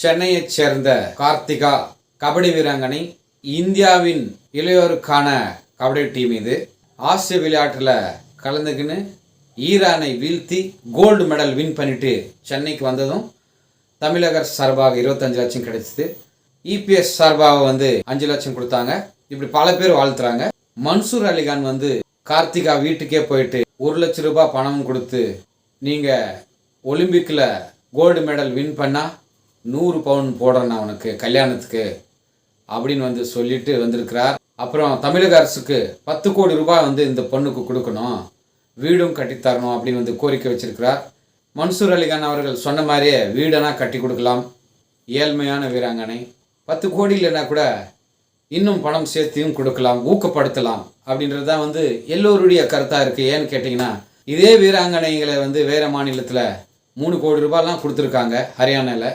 சென்னையைச் சேர்ந்த கார்த்திகா கபடி வீராங்கனை. இந்தியாவின் இளையோருக்கான கபடி டீம் இது. ஆசிய விளையாட்டில் கலந்துக்கின்னு ஈரானை வீழ்த்தி கோல்டு மெடல் வின் பண்ணிட்டு சென்னைக்கு வந்ததும் தமிழக சார்பாக 25 லட்சம் கிடைச்சிது. இபிஎஸ் சார்பாக 5 லட்சம் கொடுத்தாங்க. இப்படி பல பேர் வாழ்த்துறாங்க. மன்சூர் அலிகான் கார்த்திகா வீட்டுக்கே போயிட்டு 1 லட்சம் ரூபாய் பணம் கொடுத்து நீங்கள் ஒலிம்பிக்கில் கோல்டு மெடல் வின் பண்ணால் 100 பவுன் போடுறேன் உனக்கு கல்யாணத்துக்கு அப்படின்னு சொல்லிட்டு வந்திருக்கிறார். அப்புறம் தமிழக அரசுக்கு 10 கோடி ரூபாய் இந்த பொண்ணுக்கு கொடுக்கணும், வீடும் கட்டித்தரணும் அப்படின்னு கோரிக்கை வச்சிருக்கிறார். மன்சூர் அலிகான் அவர்கள் சொன்ன மாதிரியே வீடனா கட்டி கொடுக்கலாம். ஏழ்மையான வீராங்கனை, 10 கோடி இல்லைன்னா கூட இன்னும் பணம் சேர்த்தியும் கொடுக்கலாம், ஊக்கப்படுத்தலாம் அப்படின்றது தான் எல்லோருடைய கருத்தாக இருக்குது. ஏன்னு கேட்டிங்கன்னா, இதே வீராங்கனைகளை வேறு மாநிலத்தில் 3 கோடி ரூபாய்லாம் கொடுத்துருக்காங்க ஹரியானாவில்.